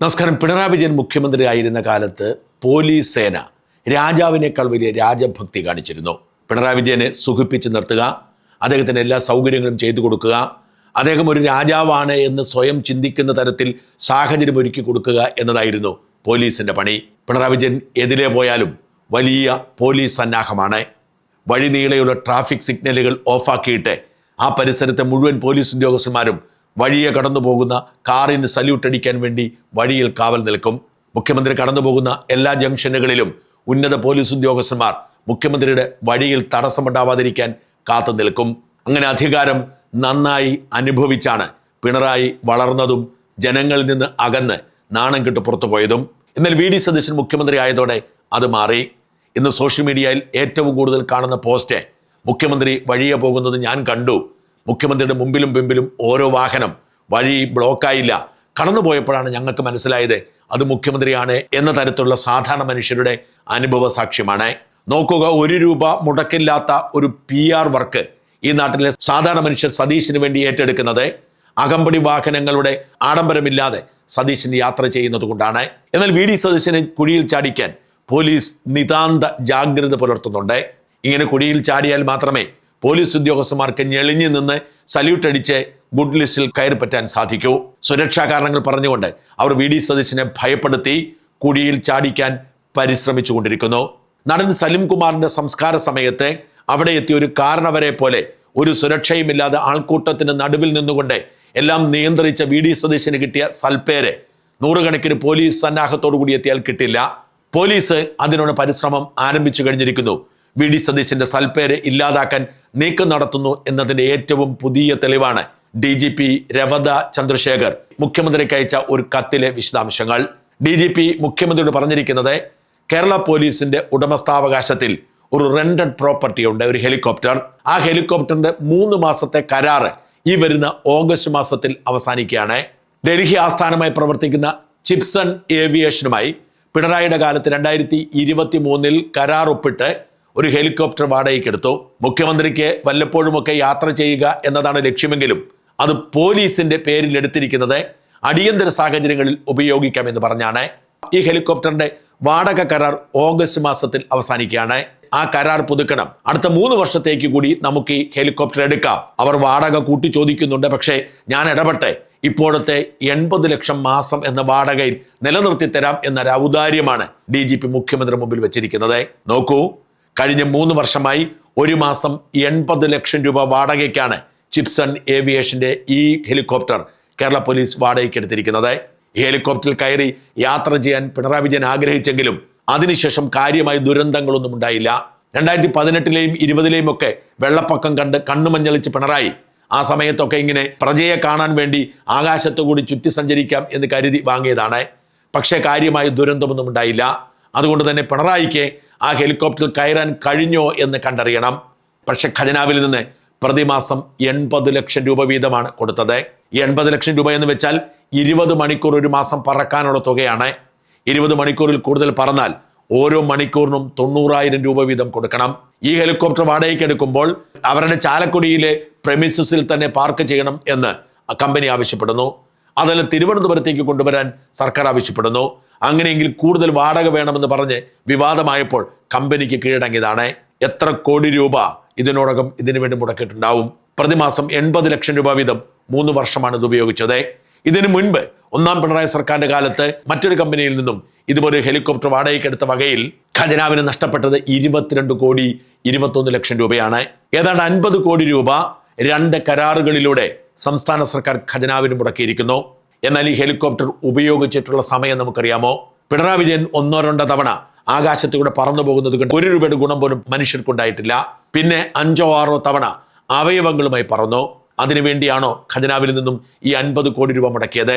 നമസ്കാരം. പിണറായി വിജയൻ മുഖ്യമന്ത്രി ആയിരുന്ന കാലത്ത് പോലീസ് സേന രാജാവിനേക്കാൾ വലിയ രാജഭക്തി കാണിച്ചിരുന്നു. പിണറായി വിജയനെ സുഖിപ്പിച്ച് നിർത്തുക, അദ്ദേഹത്തിന് എല്ലാ സൗകര്യങ്ങളും ചെയ്തു കൊടുക്കുക, അദ്ദേഹം ഒരു രാജാവാണ് എന്ന് സ്വയം ചിന്തിക്കുന്ന തരത്തിൽ സാഹചര്യം ഒരുക്കി കൊടുക്കുക എന്നതായിരുന്നു പോലീസിൻ്റെ പണി. പിണറായി വിജയൻ എതിരെ പോയാലും വലിയ പോലീസ് സന്നാഹമാണ്. വഴി നീളെയുള്ള ട്രാഫിക് സിഗ്നലുകൾ ഓഫാക്കിയിട്ട് ആ പരിസരത്തെ മുഴുവൻ പോലീസ് ഉദ്യോഗസ്ഥന്മാരും വഴിയെ കടന്നു പോകുന്ന കാറിന് സല്യൂട്ട് അടിക്കാൻ വേണ്ടി വഴിയിൽ കാവൽ നിൽക്കും. മുഖ്യമന്ത്രി കടന്നു പോകുന്ന എല്ലാ ജംഗ്ഷനുകളിലും ഉന്നത പോലീസ് ഉദ്യോഗസ്ഥന്മാർ മുഖ്യമന്ത്രിയുടെ വഴിയിൽ തടസ്സമുണ്ടാവാതിരിക്കാൻ കാത്തു നിൽക്കും. അങ്ങനെ അധികാരം നന്നായി അനുഭവിച്ചാണ് പിണറായി വളർന്നതും ജനങ്ങളിൽ നിന്ന് അകന്ന് നാണം കെട്ട് പുറത്തുപോയതും. എന്നാൽ വി ഡി സതീശൻ മുഖ്യമന്ത്രി ആയതോടെ അത് മാറി. ഇന്ന് സോഷ്യൽ മീഡിയയിൽ ഏറ്റവും കൂടുതൽ കാണുന്ന പോസ്റ്റ്, മുഖ്യമന്ത്രി വഴിയെ പോകുന്നത് ഞാൻ കണ്ടു, മുഖ്യമന്ത്രിയുടെ മുമ്പിലും പിമ്പിലും ഓരോ വാഹനം, വഴി ബ്ലോക്കായില്ല, കടന്നുപോയപ്പോഴാണ് ഞങ്ങൾക്ക് മനസ്സിലായത് അത് മുഖ്യമന്ത്രിയാണ് എന്ന തരത്തിലുള്ള സാധാരണ മനുഷ്യരുടെ അനുഭവ സാക്ഷ്യമാണ്. നോക്കുക, 1 രൂപ മുടക്കില്ലാത്ത ഒരു PR വർക്ക് ഈ നാട്ടിലെ സാധാരണ മനുഷ്യർ സതീശിന് വേണ്ടി ഏറ്റെടുക്കുന്നത് അകമ്പടി വാഹനങ്ങളുടെ ആഡംബരമില്ലാതെ സതീശൻ യാത്ര ചെയ്യുന്നത് കൊണ്ടാണ്. എന്നാൽ വി ഡി സതീശനെ കുഴിയിൽ ചാടിക്കാൻ പോലീസ് നിതാന്ത ജാഗ്രത പുലർത്തുന്നുണ്ട്. ഇങ്ങനെ കുഴിയിൽ ചാടിയാൽ മാത്രമേ പോലീസ് ഉദ്യോഗസ്ഥന്മാർക്ക് ഞെളിഞ്ഞു നിന്ന് സല്യൂട്ട് അടിച്ച് ഗുഡ് ലിസ്റ്റിൽ കയറി പറ്റാൻ സാധിക്കൂ. സുരക്ഷാ കാരണങ്ങൾ പറഞ്ഞുകൊണ്ട് അവർ വി ഡി സതീശനെ ഭയപ്പെടുത്തി കുഴിയിൽ ചാടിക്കാൻ പരിശ്രമിച്ചു കൊണ്ടിരിക്കുന്നു. നടൻ സലിം കുമാറിന്റെ സംസ്കാര സമയത്ത് അവിടെ എത്തിയ ഒരു കാരണവരെ പോലെ ഒരു സുരക്ഷയുമില്ലാതെ ആൾക്കൂട്ടത്തിന് നടുവിൽ നിന്നുകൊണ്ട് എല്ലാം നിയന്ത്രിച്ച വി ഡി സതീശന് കിട്ടിയ സൽപ്പേര് നൂറുകണക്കിന് പോലീസ് സന്നാഹത്തോടു കൂടി എത്തിയാൽ കിട്ടില്ല. പോലീസ് അതിനുള്ള പരിശ്രമം ആരംഭിച്ചു കഴിഞ്ഞിരിക്കുന്നു. വി ഡി സതീശന്റെ സൽപ്പേര് ഇല്ലാതാക്കാൻ നീക്കം നടത്തുന്നു എന്നതിന്റെ ഏറ്റവും പുതിയ തെളിവാണ് DGP രവത ചന്ദ്രശേഖർ മുഖ്യമന്ത്രിക്ക് അയച്ച ഒരു കത്തിലെ വിശദാംശങ്ങൾ. DGP മുഖ്യമന്ത്രിയോട് പറഞ്ഞിരിക്കുന്നത്, കേരള പോലീസിന്റെ ഉടമസ്ഥാവകാശത്തിൽ ഒരു റെന്റഡ് പ്രോപ്പർട്ടി ഉണ്ട്, ഒരു ഹെലികോപ്റ്റർ. ആ ഹെലികോപ്റ്ററിന്റെ 3 മാസത്തെ കരാറ് ഈ വരുന്ന ഓഗസ്റ്റ് മാസത്തിൽ അവസാനിക്കുകയാണ്. ഡൽഹി ആസ്ഥാനമായി പ്രവർത്തിക്കുന്ന ചിപ്സൺ ഏവിയേഷനുമായി പിണറായിയുടെ കാലത്ത് 2023 കരാർ ഒപ്പിട്ട് ഒരു ഹെലികോപ്റ്റർ വാടകയ്ക്കെടുത്തു. മുഖ്യമന്ത്രിക്ക് വല്ലപ്പോഴുമൊക്കെ യാത്ര ചെയ്യുക എന്നതാണ് ലക്ഷ്യമെങ്കിലും അത് പോലീസിന്റെ പേരിൽ എടുത്തിരിക്കുന്നത് അടിയന്തര സാഹചര്യങ്ങളിൽ ഉപയോഗിക്കാമെന്ന് പറഞ്ഞാണ്. ഈ ഹെലികോപ്റ്ററിന്റെ വാടക കരാർ ഓഗസ്റ്റ് മാസത്തിൽ അവസാനിക്കുകയാണ്. ആ കരാർ പുതുക്കണം. അടുത്ത 3 വർഷത്തേക്ക് കൂടി നമുക്ക് ഈ ഹെലികോപ്റ്റർ എടുക്കാം. അവർ വാടക കൂട്ടി ചോദിക്കുന്നുണ്ട്. പക്ഷേ ഞാൻ ഇടപെട്ടെ, ഇപ്പോഴത്തെ 80 ലക്ഷം മാസം എന്ന വാടകയിൽ നിലനിർത്തി തരാം എന്നൊരു ഔദാര്യമാണ് DGP മുഖ്യമന്ത്രി മുമ്പിൽ വെച്ചിരിക്കുന്നത്. നോക്കൂ, കഴിഞ്ഞ 3 വർഷമായി ഒരു മാസം 80 ലക്ഷം രൂപ വാടകയ്ക്കാണ് ചിപ്സൺ ഏവിയേഷന്റെ ഈ ഹെലികോപ്റ്റർ കേരള പോലീസ് വാടകയ്ക്ക് എടുത്തിരിക്കുന്നത്. ഈ ഹെലികോപ്റ്ററിൽ കയറി യാത്ര ചെയ്യാൻ പിണറായി വിജയൻ ആഗ്രഹിച്ചെങ്കിലും അതിനുശേഷം കാര്യമായ ദുരന്തങ്ങളൊന്നും ഉണ്ടായില്ല. 2018-ലെയും 20-ലെയും ഒക്കെ വെള്ളപ്പൊക്കം കണ്ട് കണ്ണുമഞ്ഞളിച്ച് പിണറായി ആ സമയത്തൊക്കെ ഇങ്ങനെ പ്രജയെ കാണാൻ വേണ്ടി ആകാശത്തു കൂടി ചുറ്റി സഞ്ചരിക്കാം എന്ന് കരുതി വാങ്ങിയതാണ്. പക്ഷേ കാര്യമായ ദുരന്തമൊന്നും ഉണ്ടായില്ല. അതുകൊണ്ട് തന്നെ പിണറായിക്ക് ആ ഹെലികോപ്റ്ററിൽ കയറാൻ കഴിഞ്ഞോ എന്ന് കണ്ടറിയണം. പക്ഷെ ഖജനാവിൽ നിന്ന് പ്രതിമാസം 80 ലക്ഷം രൂപ വീതമാണ് കൊടുത്തത്. ഈ 80 ലക്ഷം രൂപ എന്ന് വെച്ചാൽ 20 മണിക്കൂർ ഒരു മാസം പറക്കാനുള്ള തുകയാണ്. 20 മണിക്കൂറിൽ കൂടുതൽ പറന്നാൽ ഓരോ മണിക്കൂറിനും 90,000 രൂപ വീതം കൊടുക്കണം. ഈ ഹെലികോപ്റ്റർ വാടകയ്ക്ക് എടുക്കുമ്പോൾ അവരുടെ ചാലക്കുടിയിലെ പ്രെമിസസിൽ തന്നെ പാർക്ക് ചെയ്യണം എന്ന് കമ്പനി ആവശ്യപ്പെടുന്നു. അതല്ല, തിരുവനന്തപുരത്തേക്ക് കൊണ്ടുവരാൻ സർക്കാർ ആവശ്യപ്പെടുന്നു. അങ്ങനെയെങ്കിൽ കൂടുതൽ വാടക വേണമെന്ന് പറഞ്ഞ് വിവാദമായപ്പോൾ കമ്പനിക്ക് കീഴടങ്ങിയതാണ്. എത്ര കോടി രൂപ ഇതിനോടകം ഇതിനു വേണ്ടി മുടക്കിയിട്ടുണ്ടാവും. പ്രതിമാസം 80 ലക്ഷം രൂപ വീതം 3 വർഷമാണ് ഇത് ഉപയോഗിച്ചത്. ഇതിനു മുൻപ് 1ാം പിണറായി സർക്കാരിന്റെ കാലത്ത് മറ്റൊരു കമ്പനിയിൽ നിന്നും ഇതുപോലെ ഹെലികോപ്റ്റർ വാടകയ്ക്ക് എടുത്ത വകയിൽ ഖജനാവിന് നഷ്ടപ്പെട്ടത് 22 കോടി 21 ലക്ഷം രൂപയാണ്. ഏതാണ്ട് 50 കോടി രൂപ 2 കരാറുകളിലൂടെ സംസ്ഥാന സർക്കാർ ഖജനാവിന് മുടക്കിയിരിക്കുന്നു. എന്നാൽ ഈ ഹെലികോപ്റ്റർ ഉപയോഗിച്ചിട്ടുള്ള സമയം നമുക്കറിയാമോ? പിണറായി വിജയൻ 1-2 തവണ ആകാശത്തൂടെ പറന്നു പോകുന്നത് കൊണ്ട് 1 രൂപയുടെ ഗുണം പോലും മനുഷ്യർക്കുണ്ടായിട്ടില്ല. പിന്നെ 5-6 തവണ അവയവങ്ങളുമായി പറന്നു. അതിനുവേണ്ടിയാണോ ഖജനാവിൽ നിന്നും ഈ 50 കോടി രൂപ മുടക്കിയത്?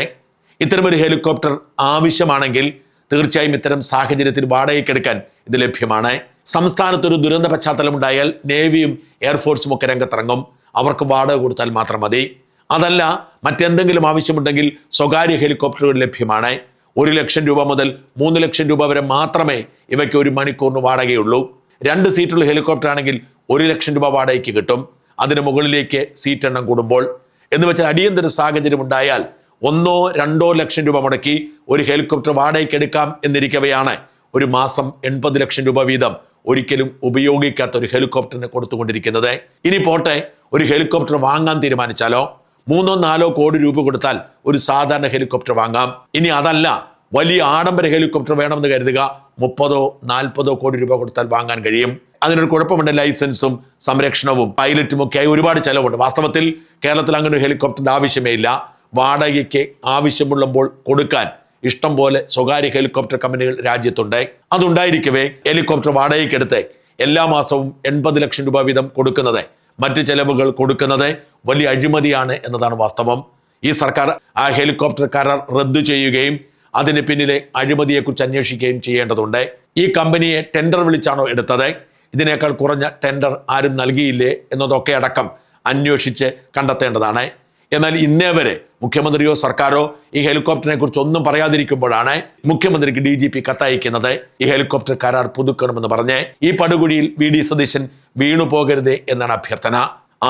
ഇത്തരമൊരു ഹെലികോപ്റ്റർ ആവശ്യമാണെങ്കിൽ തീർച്ചയായും ഇത്തരം സാഹചര്യത്തിൽ വാടകയ്ക്കെടുക്കാൻ ഇത് ലഭ്യമാണ്. സംസ്ഥാനത്തൊരു ദുരന്ത പശ്ചാത്തലം ഉണ്ടായാൽ നേവിയും എയർഫോഴ്സും ഒക്കെ രംഗത്തിറങ്ങും. അവർക്ക് വാടക കൊടുത്താൽ മാത്രം മതി. അതല്ല, മറ്റെന്തെങ്കിലും ആവശ്യമുണ്ടെങ്കിൽ സ്വകാര്യ ഹെലികോപ്റ്ററുകൾ ലഭ്യമാണ്. 1 ലക്ഷം രൂപ മുതൽ 3 ലക്ഷം രൂപ വരെ മാത്രമേ ഇവയ്ക്ക് 1 മണിക്കൂറിന് വാടകയുള്ളൂ. 2 സീറ്റുള്ള ഹെലികോപ്റ്റർ ആണെങ്കിൽ 1 ലക്ഷം രൂപ വാടകയ്ക്ക് കിട്ടും. അതിന് മുകളിലേക്ക് സീറ്റ് എണ്ണം കൂടുമ്പോൾ എന്ന് വെച്ചാൽ അടിയന്തര സാഹചര്യം ഉണ്ടായാൽ 1-2 ലക്ഷം രൂപ മുടക്കി ഒരു ഹെലികോപ്റ്റർ വാടകയ്ക്ക് എടുക്കാം എന്നിരിക്കവെയാണ് ഒരു മാസം 80 ലക്ഷം രൂപ വീതം ഒരിക്കലും ഉപയോഗിക്കാത്ത ഒരു ഹെലികോപ്റ്ററിന് കൊടുത്തുകൊണ്ടിരിക്കുന്നത്. ഇനി പോട്ടെ, ഒരു ഹെലികോപ്റ്റർ വാങ്ങാൻ തീരുമാനിച്ചാലോ 3-4 കോടി രൂപ കൊടുത്താൽ ഒരു സാധാരണ ഹെലികോപ്റ്റർ വാങ്ങാം. ഇനി അതല്ല, വലിയ ആഡംബര ഹെലികോപ്റ്റർ വേണമെന്ന് കരുതുക, 30-40 കോടി രൂപ കൊടുത്താൽ വാങ്ങാൻ കഴിയും. അതിനൊരു കുഴപ്പമുണ്ട്, ലൈസൻസും സംരക്ഷണവും പൈലറ്റും ഒക്കെ ആയി ഒരുപാട് ചെലവുണ്ട്. വാസ്തവത്തിൽ കേരളത്തിൽ അങ്ങനെ ഒരു ഹെലികോപ്റ്ററിന്റെ ആവശ്യമേ ഇല്ല. വാടകയ്ക്ക് ആവശ്യമുള്ളപ്പോൾ കൊടുക്കാൻ ഇഷ്ടം പോലെ സ്വകാര്യ ഹെലികോപ്റ്റർ കമ്പനികൾ രാജ്യത്തുണ്ട്. അതുണ്ടായിരിക്കവേ ഹെലികോപ്റ്റർ വാടകയ്ക്കെടുത്ത് എല്ലാ മാസവും 80 ലക്ഷം രൂപ വീതം കൊടുക്കുന്നത്, മറ്റ് ചെലവുകൾ കൊടുക്കുന്നത് വലിയ അഴിമതിയാണ് എന്നതാണ് വാസ്തവം. ഈ സർക്കാർ ആ ഹെലികോപ്റ്റർ കരാർ റദ്ദു ചെയ്യുകയും അതിന് പിന്നിലെ അഴിമതിയെക്കുറിച്ച് അന്വേഷിക്കുകയും ചെയ്യേണ്ടതുണ്ട്. ഈ കമ്പനിയെ ടെൻഡർ വിളിച്ചാണോ എടുത്തത്? ഇതിനേക്കാൾ കുറഞ്ഞ ടെൻഡർ ആരും നൽകിയില്ലേ എന്നതൊക്കെ അടക്കം അന്വേഷിച്ച് കണ്ടെത്തേണ്ടതാണ്. എന്നാൽ ഇന്നേ വരെ മുഖ്യമന്ത്രിയോ സർക്കാരോ ഈ ഹെലികോപ്റ്ററിനെ കുറിച്ച് ഒന്നും പറയാതിരിക്കുമ്പോഴാണ് മുഖ്യമന്ത്രിക്ക് DGP കത്തയക്കുന്നത് ഈ ഹെലികോപ്റ്റർ കരാർ പുതുക്കണമെന്ന് പറഞ്ഞ്. ഈ പടുകുഴിയിൽ VD സതീശൻ വീണു പോകരുതേ എന്നാണ് അഭ്യർത്ഥന.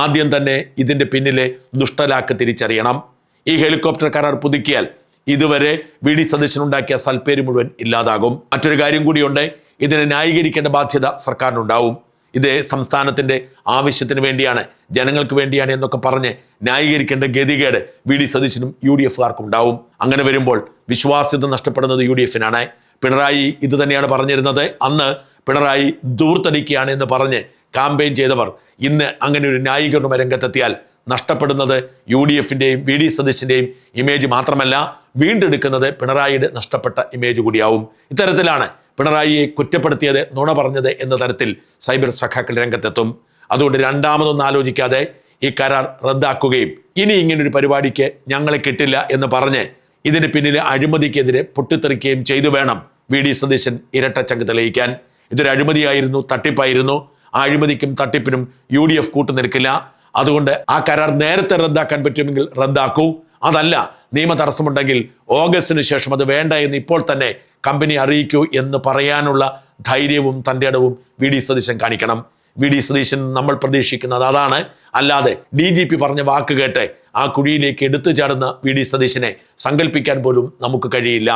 ആദ്യം തന്നെ ഇതിന്റെ പിന്നിലെ ദുഷ്ടലാക്ക് തിരിച്ചറിയണം. ഈ ഹെലികോപ്റ്റർ കരാർ പുതുക്കിയാൽ ഇതുവരെ VD സതീശൻ ഉണ്ടാക്കിയ സൽപ്പേര് മുഴുവൻ ഇല്ലാതാകും. മറ്റൊരു കാര്യം കൂടിയുണ്ട്, ഇതിനെ ന്യായീകരിക്കേണ്ട ബാധ്യത സർക്കാരിനുണ്ടാവും. ഇത് സംസ്ഥാനത്തിന്റെ ആവശ്യത്തിന് വേണ്ടിയാണ്, ജനങ്ങൾക്ക് വേണ്ടിയാണ് എന്നൊക്കെ പറഞ്ഞ് ന്യായീകരിക്കേണ്ട ഗതികേട് VD സതീശനും UDF-കാർക്കും ഉണ്ടാവും. അങ്ങനെ വരുമ്പോൾ വിശ്വാസ്യത നഷ്ടപ്പെടുന്നത് UDF-നാണ്. പിണറായി ഇത് തന്നെയാണ് പറഞ്ഞിരുന്നത്. അന്ന് പിണറായി ദൂർത്തടിക്കുകയാണ് എന്ന് പറഞ്ഞ് ക്യാമ്പയിൻ ചെയ്തവർ ഇന്ന് അങ്ങനെ ഒരു ന്യായീകരണ രംഗത്തെത്തിയാൽ നഷ്ടപ്പെടുന്നത് UDF-ന്റെയും VD സതീശന്റെയും ഇമേജ് മാത്രമല്ല, വീണ്ടെടുക്കുന്നത് പിണറായിയുടെ നഷ്ടപ്പെട്ട ഇമേജ് കൂടിയാവും. ഇത്തരത്തിലാണ് പിണറായിയെ കുറ്റപ്പെടുത്തിയത്, നുണ പറഞ്ഞത് എന്ന തരത്തിൽ സൈബർ സഖാക്കൾ രംഗത്തെത്തും. അതുകൊണ്ട് രണ്ടാമതൊന്നും ആലോചിക്കാതെ ഈ കരാർ റദ്ദാക്കുകയും ഇനി ഇങ്ങനൊരു പരിപാടിക്ക് ഞങ്ങളെ കിട്ടില്ല എന്ന് പറഞ്ഞ് ഇതിന് പിന്നിലെ അഴിമതിക്കെതിരെ പൊട്ടിത്തെറിക്കുകയും ചെയ്തു വേണം VD സതീശൻ ഇരട്ടച്ചങ്ക് തെളിയിക്കാൻ. ഇതൊരു അഴിമതിയായിരുന്നു, തട്ടിപ്പായിരുന്നു. ആ അഴിമതിക്കും തട്ടിപ്പിനും UDF കൂട്ടുനിൽക്കില്ല. അതുകൊണ്ട് ആ കരാർ നേരത്തെ റദ്ദാക്കാൻ പറ്റുമെങ്കിൽ റദ്ദാക്കൂ. അതല്ല, നിയമ തടസ്സമുണ്ടെങ്കിൽ ഓഗസ്റ്റിന് ശേഷം അത് വേണ്ട എന്ന് ഇപ്പോൾ തന്നെ കമ്പനി അറിയിക്കൂ എന്ന് പറയാനുള്ള ധൈര്യവും തൻ്റെ ഇടവും VD സതീശൻ കാണിക്കണം. VD സതീശൻ നമ്മൾ പ്രതീക്ഷിക്കുന്നത് അതാണ്. അല്ലാതെ DGP പറഞ്ഞ വാക്ക് കേട്ട് ആ കുഴിയിലേക്ക് എടുത്തു ചാടുന്ന VD സതീശനെ സങ്കല്പിക്കാൻ പോലും നമുക്ക് കഴിയില്ല.